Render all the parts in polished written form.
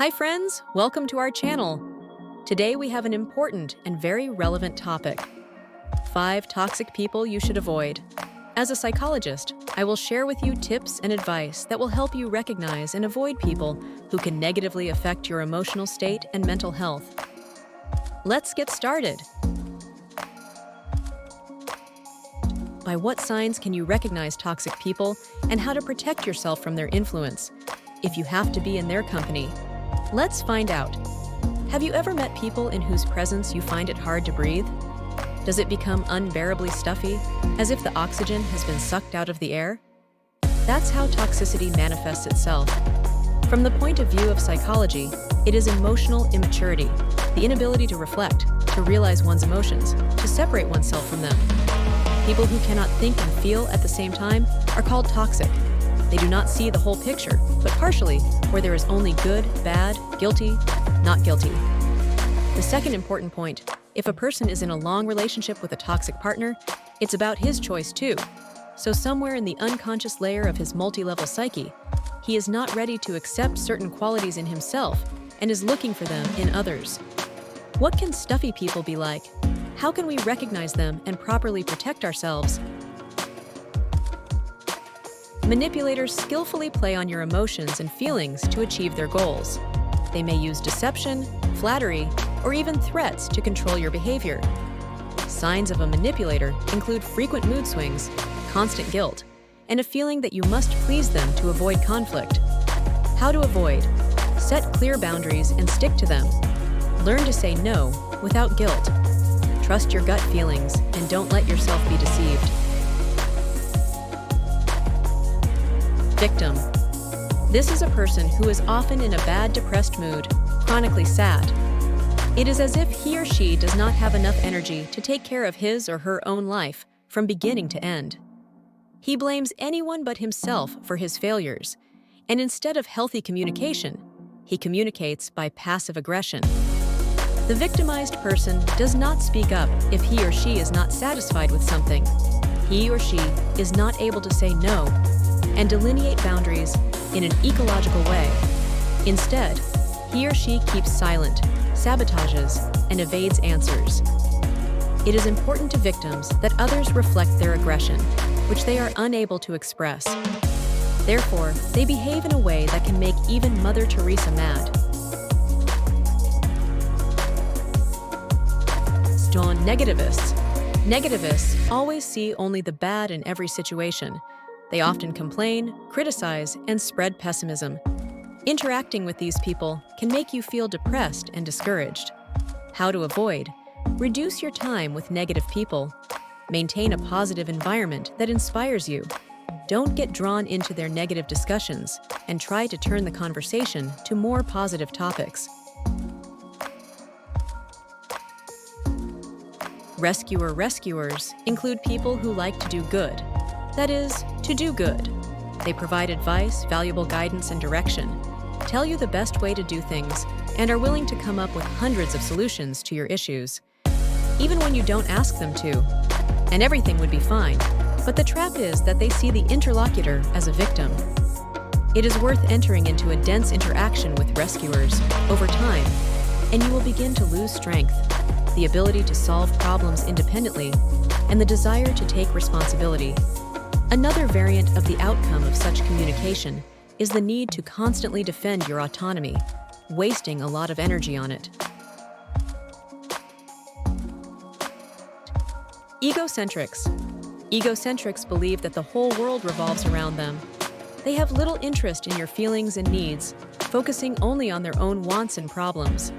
Hi friends, welcome to our channel. Today we have an important and very relevant topic. 5 toxic people you should avoid. As a psychologist, I will share with you tips and advice that will help you recognize and avoid people who can negatively affect your emotional state and mental health. Let's get started. By what signs can you recognize toxic people and how to protect yourself from their influence? If you have to be in their company, let's find out. Have you ever met people in whose presence you find it hard to breathe? Does it become unbearably stuffy, as if the oxygen has been sucked out of the air? That's how toxicity manifests itself. From the point of view of psychology, it is emotional immaturity, the inability to reflect, to realize one's emotions, to separate oneself from them. People who cannot think and feel at the same time are called toxic. They do not see the whole picture, but partially, where there is only good, bad, guilty, not guilty. The second important point, if a person is in a long relationship with a toxic partner, it's about his choice too. So somewhere in the unconscious layer of his multi-level psyche, he is not ready to accept certain qualities in himself and is looking for them in others. What can stuffy people be like? How can we recognize them and properly protect ourselves? Manipulators skillfully play on your emotions and feelings to achieve their goals. They may use deception, flattery, or even threats to control your behavior. Signs of a manipulator include frequent mood swings, constant guilt, and a feeling that you must please them to avoid conflict. How to avoid? Set clear boundaries and stick to them. Learn to say no without guilt. Trust your gut feelings and don't let yourself be deceived. Victim. This is a person who is often in a bad, depressed mood, chronically sad. It is as if he or she does not have enough energy to take care of his or her own life from beginning to end. He blames anyone but himself for his failures, and instead of healthy communication, he communicates by passive aggression. The victimized person does not speak up if he or she is not satisfied with something. He or she is not able to say no and delineate boundaries in an ecological way. Instead, he or she keeps silent, sabotages, and evades answers. It is important to victims that others reflect their aggression, which they are unable to express. Therefore, they behave in a way that can make even Mother Teresa mad. Negativists. Negativists always see only the bad in every situation. They often complain, criticize, and spread pessimism. Interacting with these people can make you feel depressed and discouraged. How to avoid? Reduce your time with negative people. Maintain a positive environment that inspires you. Don't get drawn into their negative discussions and try to turn the conversation to more positive topics. Rescuers include people who like to do good. That is, to do good. They provide advice, valuable guidance, and direction, tell you the best way to do things, and are willing to come up with hundreds of solutions to your issues, even when you don't ask them to. And everything would be fine, but the trap is that they see the interlocutor as a victim. It is worth entering into a dense interaction with rescuers over time, and you will begin to lose strength, the ability to solve problems independently, and the desire to take responsibility. Another variant of the outcome of such communication is the need to constantly defend your autonomy, wasting a lot of energy on it. Egocentrics. Egocentrics believe that the whole world revolves around them. They have little interest in your feelings and needs, focusing only on their own wants and problems.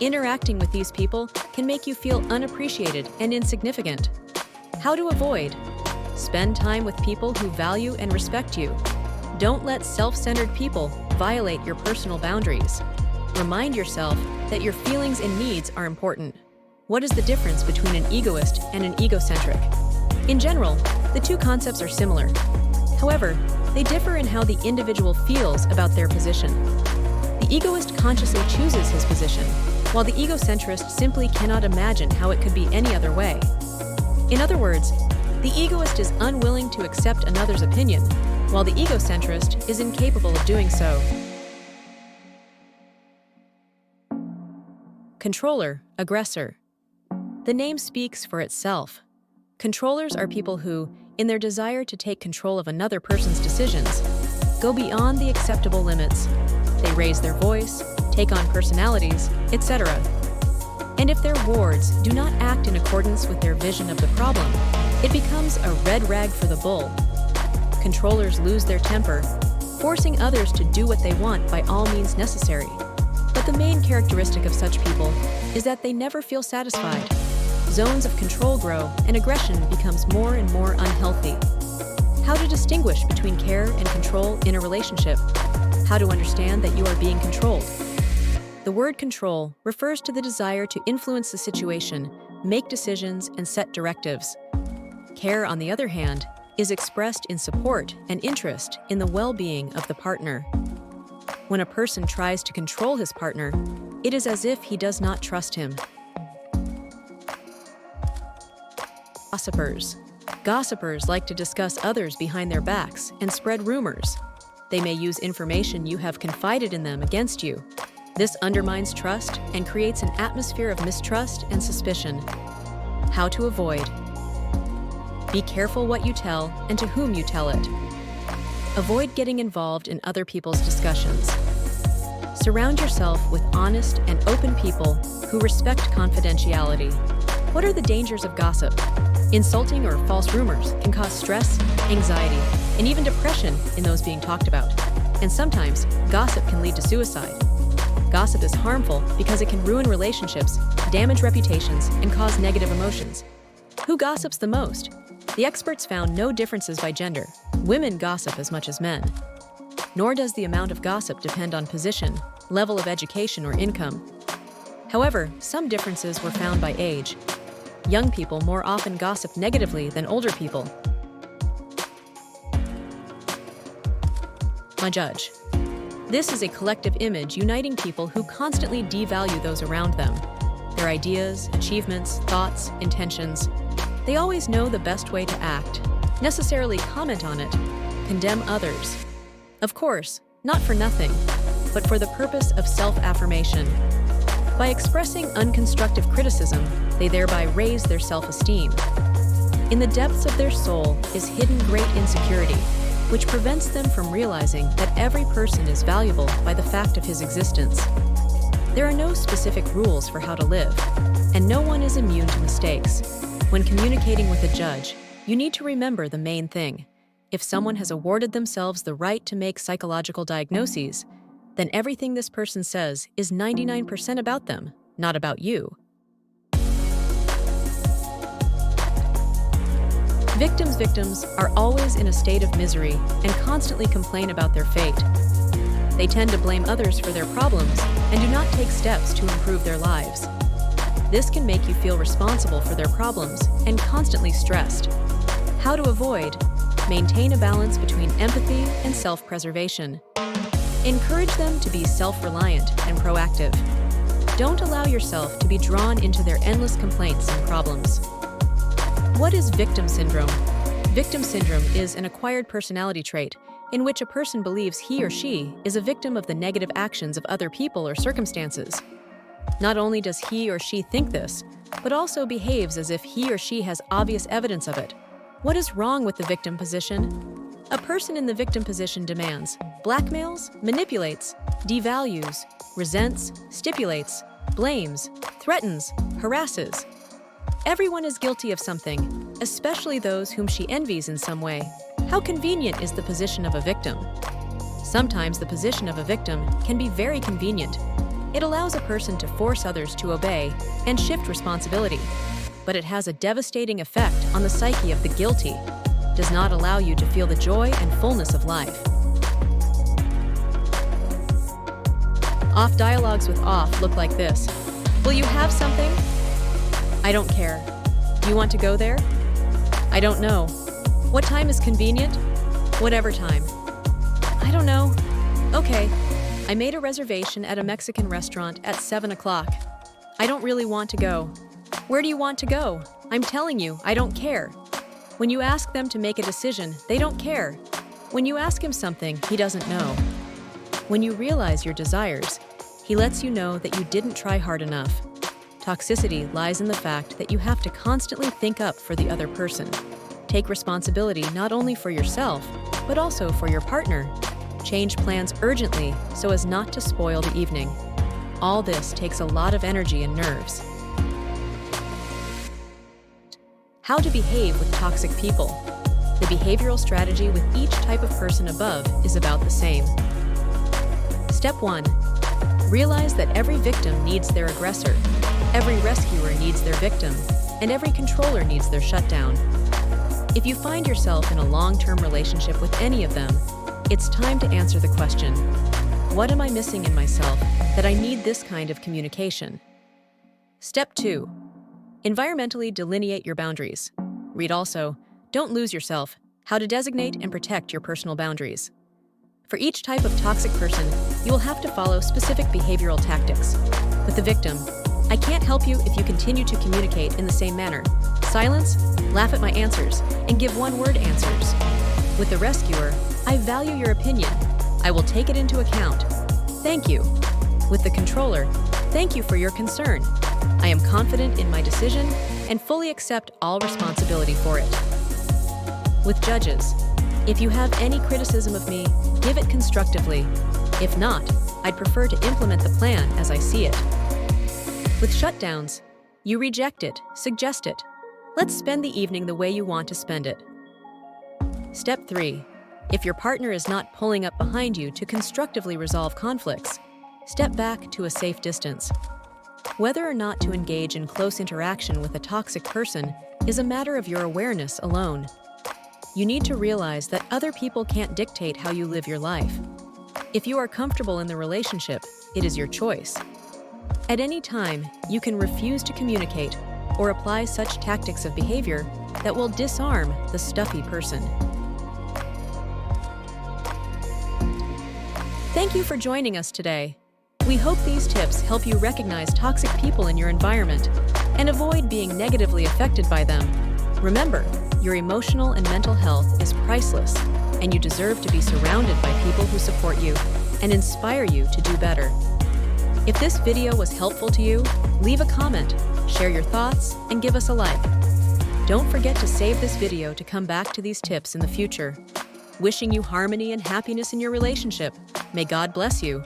Interacting with these people can make you feel unappreciated and insignificant. How to avoid? Spend time with people who value and respect you. Don't let self-centered people violate your personal boundaries. Remind yourself that your feelings and needs are important. What is the difference between an egoist and an egocentric? In general, the two concepts are similar. However, they differ in how the individual feels about their position. The egoist consciously chooses his position, while the egocentrist simply cannot imagine how it could be any other way. In other words, the egoist is unwilling to accept another's opinion, while the egocentrist is incapable of doing so. Controller, aggressor. The name speaks for itself. Controllers are people who, in their desire to take control of another person's decisions, go beyond the acceptable limits. They raise their voice, take on personalities, etc. And if their wards do not act in accordance with their vision of the problem, it becomes a red rag for the bull. Controllers lose their temper, forcing others to do what they want by all means necessary. But the main characteristic of such people is that they never feel satisfied. Zones of control grow, and aggression becomes more and more unhealthy. How to distinguish between care and control in a relationship. How to understand that you are being controlled. The word control refers to the desire to influence the situation, make decisions, and set directives. Care, on the other hand, is expressed in support and interest in the well-being of the partner. When a person tries to control his partner, it is as if he does not trust him. Gossipers. Gossipers like to discuss others behind their backs and spread rumors. They may use information you have confided in them against you. This undermines trust and creates an atmosphere of mistrust and suspicion. How to avoid. Be careful what you tell and to whom you tell it. Avoid getting involved in other people's discussions. Surround yourself with honest and open people who respect confidentiality. What are the dangers of gossip? Insulting or false rumors can cause stress, anxiety, and even depression in those being talked about. And sometimes, gossip can lead to suicide. Gossip is harmful because it can ruin relationships, damage reputations, and cause negative emotions. Who gossips the most? The experts found no differences by gender. Women gossip as much as men. Nor does the amount of gossip depend on position, level of education, or income. However, some differences were found by age. Young people more often gossip negatively than older people. Judge. This is a collective image uniting people who constantly devalue those around them. Their ideas, achievements, thoughts, intentions. They always know the best way to act, necessarily comment on it, condemn others. Of course, not for nothing, but for the purpose of self-affirmation. By expressing unconstructive criticism, they thereby raise their self-esteem. In the depths of their soul is hidden great insecurity, which prevents them from realizing that every person is valuable by the fact of his existence. There are no specific rules for how to live, and no one is immune to mistakes. When communicating with a judge, you need to remember the main thing. If someone has awarded themselves the right to make psychological diagnoses, then everything this person says is 99% about them, not about you. Victims are always in a state of misery and constantly complain about their fate. They tend to blame others for their problems and do not take steps to improve their lives. This can make you feel responsible for their problems and constantly stressed. How to avoid? Maintain a balance between empathy and self-preservation. Encourage them to be self-reliant and proactive. Don't allow yourself to be drawn into their endless complaints and problems. What is victim syndrome? Victim syndrome is an acquired personality trait in which a person believes he or she is a victim of the negative actions of other people or circumstances. Not only does he or she think this, but also behaves as if he or she has obvious evidence of it. What is wrong with the victim position? A person in the victim position demands, blackmails, manipulates, devalues, resents, stipulates, blames, threatens, harasses. Everyone is guilty of something, especially those whom she envies in some way. How convenient is the position of a victim? Sometimes the position of a victim can be very convenient. It allows a person to force others to obey and shift responsibility. But it has a devastating effect on the psyche of the guilty. Does not allow you to feel the joy and fullness of life. Off dialogues with off look like this. Will you have something? I don't care. Do you want to go there? I don't know. What time is convenient? Whatever time. I don't know. Okay. I made a reservation at a Mexican restaurant at 7 o'clock. I don't really want to go. Where do you want to go? I'm telling you, I don't care. When you ask them to make a decision, they don't care. When you ask him something, he doesn't know. When you realize your desires, He lets you know that you didn't try hard enough. Toxicity lies in the fact that you have to constantly think up for the other person. Take responsibility not only for yourself, but also for your partner. Change plans urgently so as not to spoil the evening. All this takes a lot of energy and nerves. How to behave with toxic people. The behavioral strategy with each type of person above is about the same. Step 1. Realize that every victim needs their aggressor, every rescuer needs their victim, and every controller needs their shutdown. If you find yourself in a long-term relationship with any of them, it's time to answer the question, what am I missing in myself that I need this kind of communication? Step 2. Environmentally delineate your boundaries. Read also, Don't Lose Yourself, How to Designate and Protect Your Personal Boundaries. For each type of toxic person, you will have to follow specific behavioral tactics. With the victim, I can't help you if you continue to communicate in the same manner. Silence, laugh at my answers, and give one-word answers. With the rescuer, I value your opinion. I will take it into account. Thank you. With the controller, thank you for your concern. I am confident in my decision and fully accept all responsibility for it. With judges, if you have any criticism of me, give it constructively. If not, I'd prefer to implement the plan as I see it. With shutdowns, you reject it, suggest it. Let's spend the evening the way you want to spend it. Step 3. If your partner is not pulling up behind you to constructively resolve conflicts, step back to a safe distance. Whether or not to engage in close interaction with a toxic person is a matter of your awareness alone. You need to realize that other people can't dictate how you live your life. If you are comfortable in the relationship, it is your choice. At any time, you can refuse to communicate or apply such tactics of behavior that will disarm the stuffy person. Thank you for joining us today. We hope these tips help you recognize toxic people in your environment and avoid being negatively affected by them. Remember, your emotional and mental health is priceless, and you deserve to be surrounded by people who support you and inspire you to do better. If this video was helpful to you, leave a comment, share your thoughts, and give us a like. Don't forget to save this video to come back to these tips in the future. Wishing you harmony and happiness in your relationship. May God bless you.